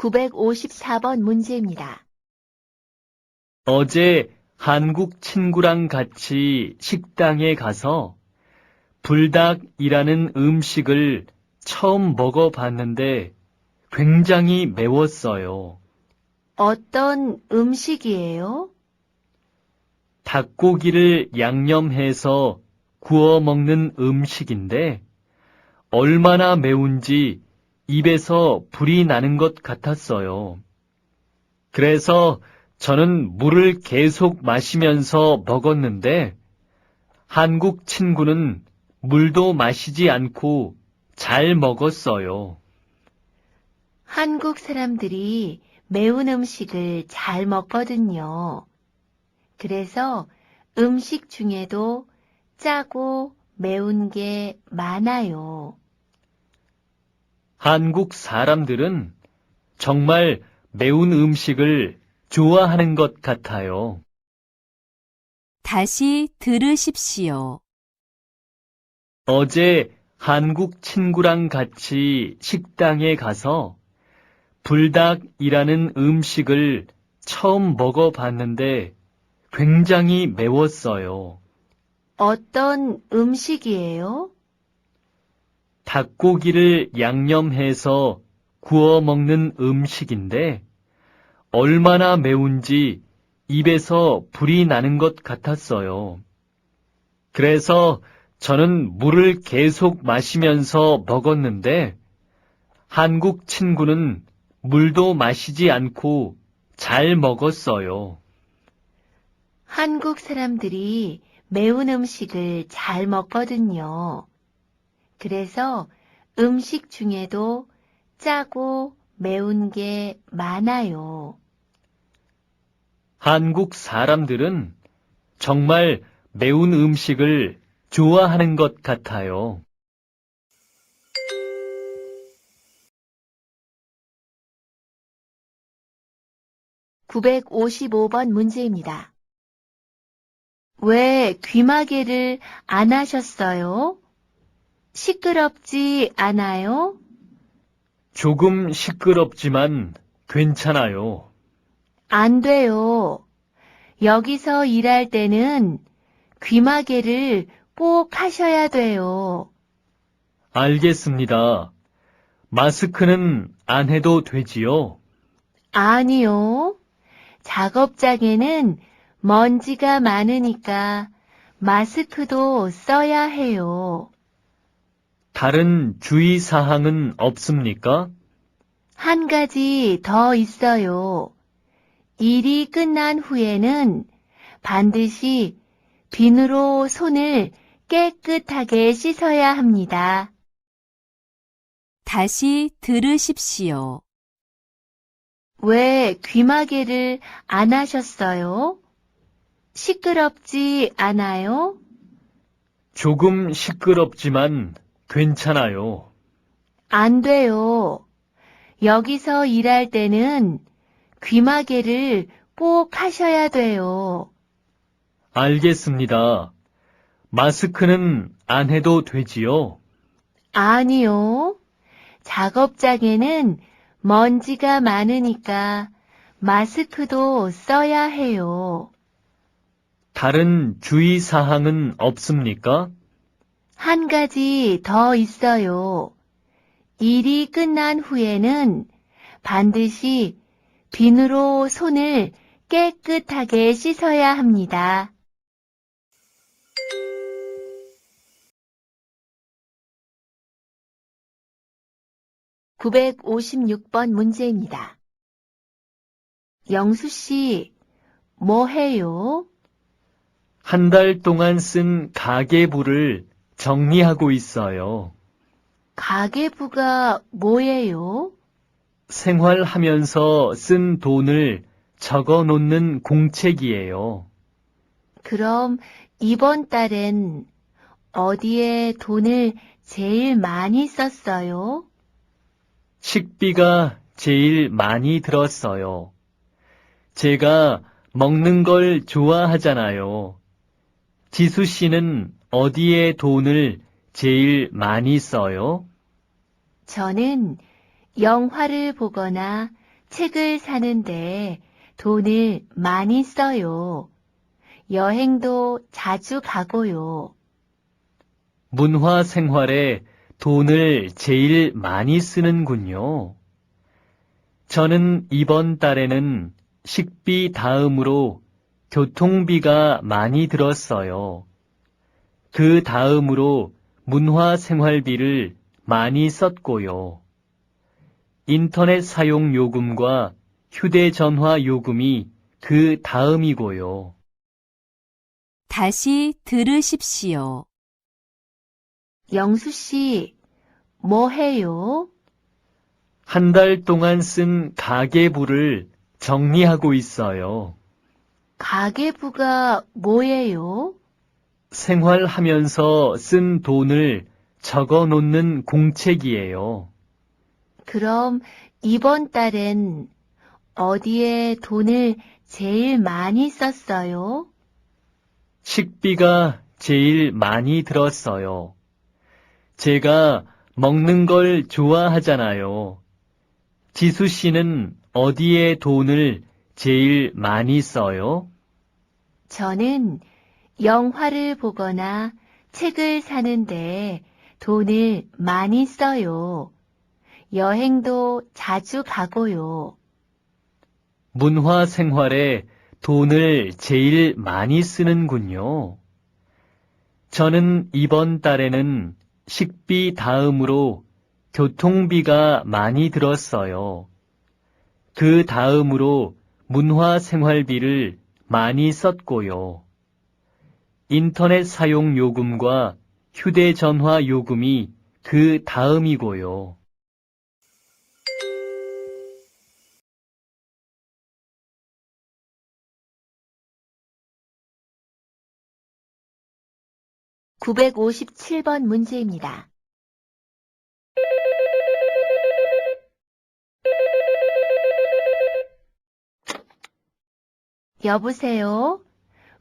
954번 문제입니다. 어제 한국 친구랑 같이 식당에 가서 불닭이라는 음식을 처음 먹어봤는데 굉장히 매웠어요. 어떤 음식이에요? 닭고기를 양념해서 구워 먹는 음식인데 얼마나 매운지 입에서 불이 나는 것 같았어요. 그래서 저는 물을 계속 마시면서 먹었는데 한국 친구는 물도 마시지 않고 잘 먹었어요. 한국 사람들이 매운 음식을 잘 먹거든요. 그래서 음식 중에도 짜고 매운 게 많아요. 한국 사람들은 정말 매운 음식을 좋아하는 것 같아요. 다시 들으십시오. 어제 한국 친구랑 같이 식당에 가서 불닭이라는 음식을 처음 먹어봤는데 굉장히 매웠어요. 어떤 음식이에요? 닭고기를 양념해서 구워 먹는 음식인데 얼마나 매운지 입에서 불이 나는 것 같았어요. 그래서 저는 물을 계속 마시면서 먹었는데 한국 친구는 물도 마시지 않고 잘 먹었어요. 한국 사람들이 매운 음식을 잘 먹거든요. 그래서 음식 중에도 짜고 매운 게 많아요. 한국 사람들은 정말 매운 음식을 좋아하는 것 같아요. 955번 문제입니다. 왜 귀마개를 안 하셨어요? 시끄럽지 않아요? 조금 시끄럽지만 괜찮아요. 안 돼요. 여기서 일할 때는 귀마개를 꼭 하셔야 돼요. 알겠습니다. 마스크는 안 해도 되지요? 아니요. 작업장에는 먼지가 많으니까 마스크도 써야 해요. 다른 주의 사항은 없습니까? 한 가지 더 있어요. 일이 끝난 후에는 반드시 비누로 손을 깨끗하게 씻어야 합니다. 다시 들으십시오. 왜 귀마개를 안 하셨어요? 시끄럽지 않아요? 조금 시끄럽지만 괜찮아요. 안 돼요. 여기서 일할 때는 귀마개를 꼭 하셔야 돼요. 알겠습니다. 마스크는 안 해도 되지요? 아니요. 작업장에는 먼지가 많으니까 마스크도 써야 해요. 다른 주의 사항은 없습니까? 한 가지 더 있어요. 일이 끝난 후에는 반드시 비누로 손을 깨끗하게 씻어야 합니다. 956번 문제입니다. 영수 씨, 뭐 해요? 한 달 동안 쓴 가계부를 정리하고 있어요. 가계부가 뭐예요? 생활하면서 쓴 돈을 적어 놓는 공책이에요. 그럼 이번 달엔 어디에 돈을 제일 많이 썼어요? 식비가 제일 많이 들었어요. 제가 먹는 걸 좋아하잖아요. 지수 씨는 어디에 돈을 제일 많이 써요? 저는 영화를 보거나 책을 사는데 돈을 많이 써요. 여행도 자주 가고요. 문화 생활에 돈을 제일 많이 쓰는군요. 저는 이번 달에는 식비 다음으로 교통비가 많이 들었어요. 그 다음으로 문화 생활비를 많이 썼고요. 인터넷 사용 요금과 휴대전화 요금이 그 다음이고요. 다시 들으십시오. 영수 씨, 뭐 해요? 한 달 동안 쓴 가계부를 정리하고 있어요. 가계부가 뭐예요? 생활하면서 쓴 돈을 적어 놓는 공책이에요. 그럼 이번 달엔 어디에 돈을 제일 많이 썼어요? 식비가 제일 많이 들었어요. 제가 먹는 걸 좋아하잖아요. 지수 씨는 어디에 돈을 제일 많이 써요? 저는 영화를 보거나 책을 사는데 돈을 많이 써요. 여행도 자주 가고요. 문화 생활에 돈을 제일 많이 쓰는군요. 저는 이번 달에는 식비 다음으로 교통비가 많이 들었어요. 그 다음으로 문화 생활비를 많이 썼고요. 인터넷 사용 요금과 휴대전화 요금이 그 다음이고요. (957번) 문제입니다. 여보세요?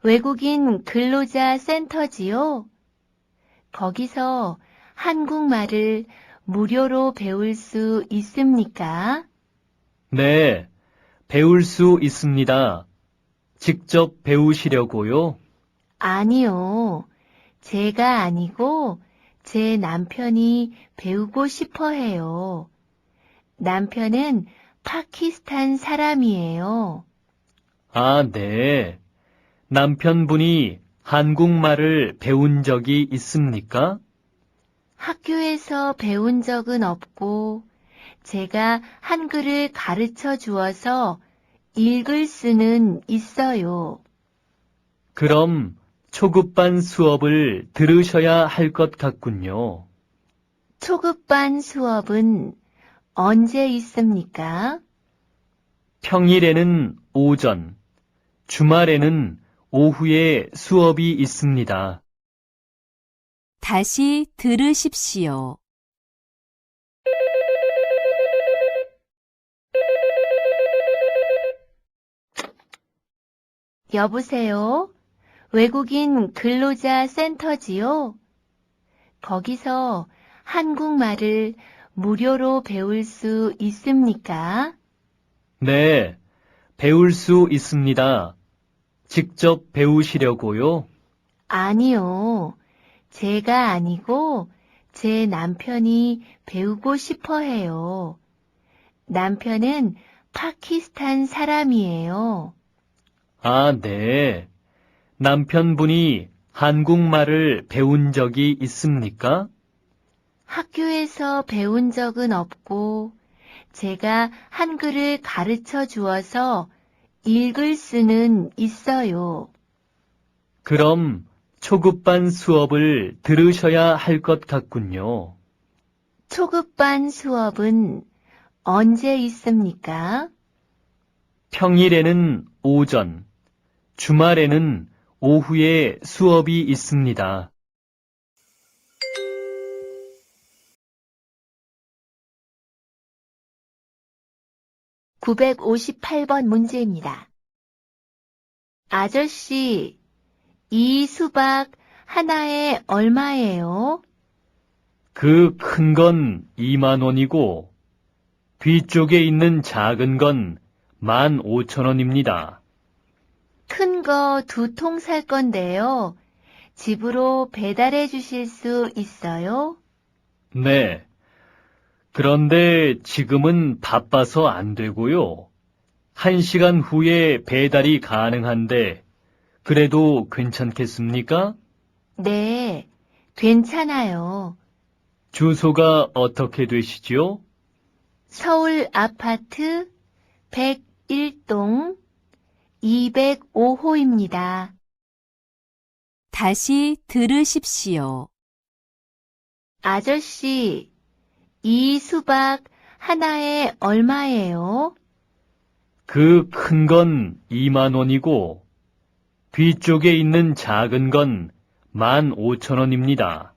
외국인 근로자 센터지요? 거기서 한국말을 무료로 배울 수 있습니까? 네, 배울 수 있습니다. 직접 배우시려고요? 아니요. 제가 아니고 제 남편이 배우고 싶어 해요. 남편은 파키스탄 사람이에요. 아, 네. 남편분이 한국말을 배운 적이 있습니까? 학교에서 배운 적은 없고 제가 한글을 가르쳐 주어서 읽을 수는 있어요. 그럼 초급반 수업을 들으셔야 할 것 같군요. 초급반 수업은 언제 있습니까? 평일에는 오전, 주말에는 오후에 수업이 있습니다. 다시 들으십시오. 여보세요? 외국인 근로자 센터지요? 거기서 한국말을 무료로 배울 수 있습니까? 네, 배울 수 있습니다. 직접 배우시려고요? 아니요. 제가 아니고 제 남편이 배우고 싶어 해요. 남편은 파키스탄 사람이에요. 아, 네. 남편분이 한국말을 배운 적이 있습니까? 학교에서 배운 적은 없고 제가 한글을 가르쳐 주어서 읽을 수는 있어요. 그럼 초급반 수업을 들으셔야 할 것 같군요. 초급반 수업은 언제 있습니까? 평일에는 오전, 주말에는 오후에 수업이 있습니다. (958번) 문제입니다. 아저씨, 이 수박 하나에 얼마예요? 그 큰 건 2만 원이고, 뒤쪽에 있는 작은 건 15,000원입니다. 큰 거 2통 살 건데요. 집으로 배달해 주실 수 있어요? 네. 그런데 지금은 바빠서 안 되고요. 1시간 후에 배달이 가능한데, 그래도 괜찮겠습니까? 네, 괜찮아요. 주소가 어떻게 되시죠? 서울 아파트 101동 205호입니다. 다시 들으십시오. 아저씨, 이 수박 하나에 얼마예요? 그 큰 건 2만 원이고, 뒤쪽에 있는 작은 건 15,000원입니다.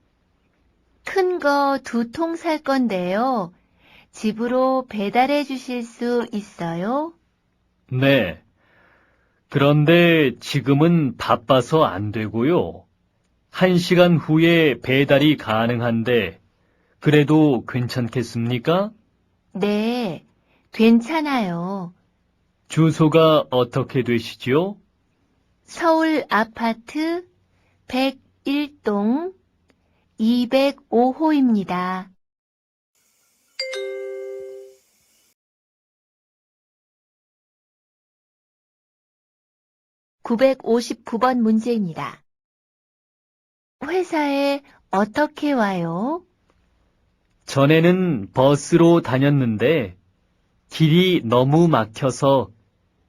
큰 거 2통 살 건데요. 집으로 배달해 주실 수 있어요? 네. 그런데 지금은 바빠서 안 되고요. 1시간 후에 배달이 가능한데, 그래도 괜찮겠습니까? 네, 괜찮아요. 주소가 어떻게 되시죠? 서울 아파트 101동 205호입니다. (959번) 문제입니다. 회사에 어떻게 와요? 전에는 버스로 다녔는데, 길이 너무 막혀서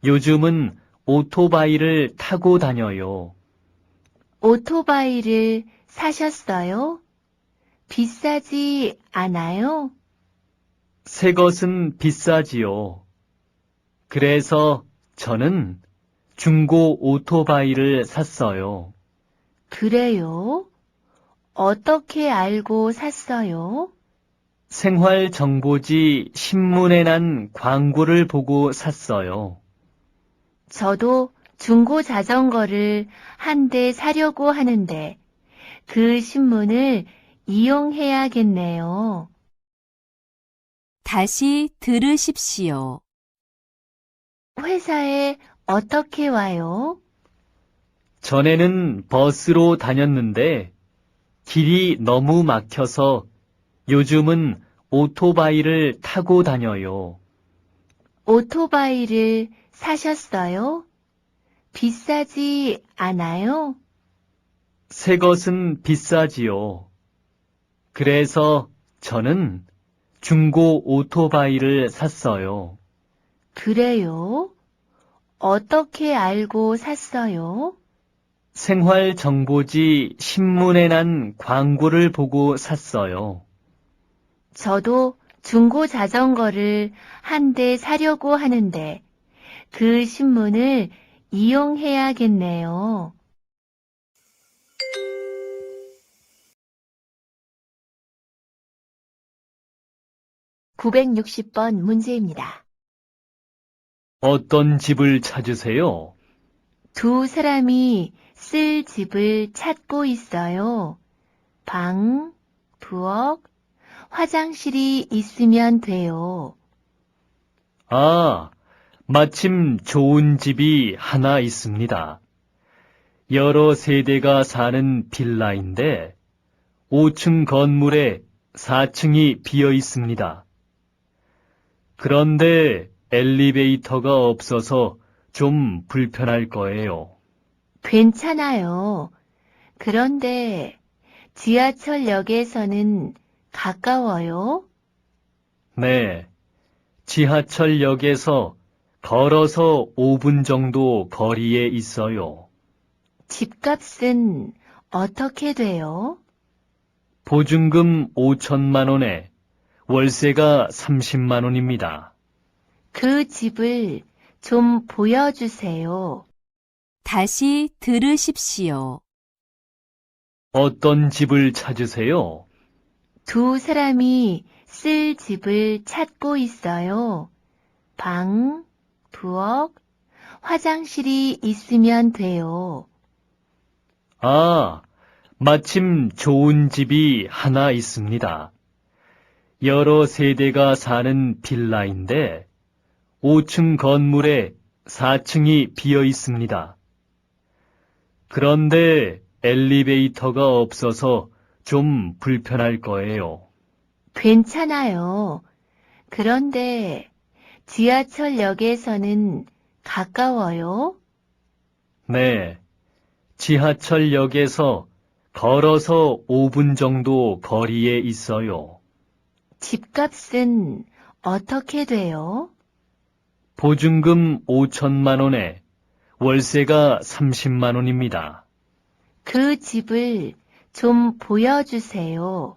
요즘은 오토바이를 타고 다녀요. 오토바이를 사셨어요? 비싸지 않아요? 새 것은 비싸지요. 그래서 저는 중고 오토바이를 샀어요. 그래요? 어떻게 알고 샀어요? 생활정보지 신문에 난 광고를 보고 샀어요. 저도 중고 자전거를 한 대 사려고 하는데 그 신문을 이용해야겠네요. 다시 들으십시오. 회사에 어떻게 와요? 전에는 버스로 다녔는데 길이 너무 막혀서 요즘은 오토바이를 타고 다녀요. 오토바이를 사셨어요? 비싸지 않아요? 새 것은 비싸지요. 그래서 저는 중고 오토바이를 샀어요. 그래요? 어떻게 알고 샀어요? 생활정보지 신문에 난 광고를 보고 샀어요. 저도 중고 자전거를 한 대 사려고 하는데 그 신문을 이용해야겠네요. (960번) 문제입니다. 어떤 집을 찾으세요? 두 사람이 쓸 집을 찾고 있어요. 방, 부엌, 화장실이 있으면 돼요. 아, 마침 좋은 집이 하나 있습니다. 여러 세대가 사는 빌라인데 5층 건물에 4층이 비어 있습니다. 그런데 엘리베이터가 없어서 좀 불편할 거예요. 괜찮아요. 그런데 지하철역에서는 가까워요? 네, 지하철역에서 걸어서 5분 정도 거리에 있어요. 집값은 어떻게 돼요? 보증금 5천만 원에 월세가 30만 원입니다. 그 집을 좀 보여주세요. 다시 들으십시오. 어떤 집을 찾으세요? 두 사람이 쓸 집을 찾고 있어요. 방, 부엌, 화장실이 있으면 돼요. 아, 마침 좋은 집이 하나 있습니다. 여러 세대가 사는 빌라인데 5층 건물에 4층이 비어 있습니다. 그런데 엘리베이터가 없어서 좀 불편할 거예요. 괜찮아요. 그런데 지하철역에서는 가까워요? 네, 지하철역에서 걸어서 5분 정도 거리에 있어요. 집값은 어떻게 돼요? 보증금 5천만 원에 월세가 30만 원입니다. 그 집을 좀 보여주세요.